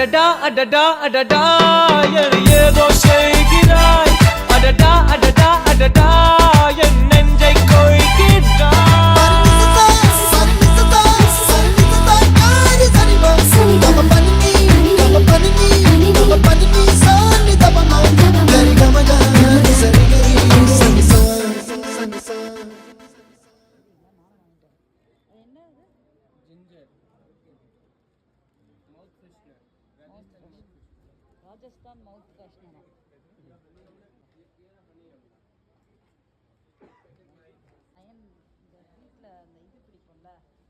அடடா அடடா அடடா என் ஏதோ செய்கிறாய் அடடா அடடா அடடா என் நெஞ்சை கொய்கிறாய் ராஜஸ்தான் மவுத் ஃபேஷனா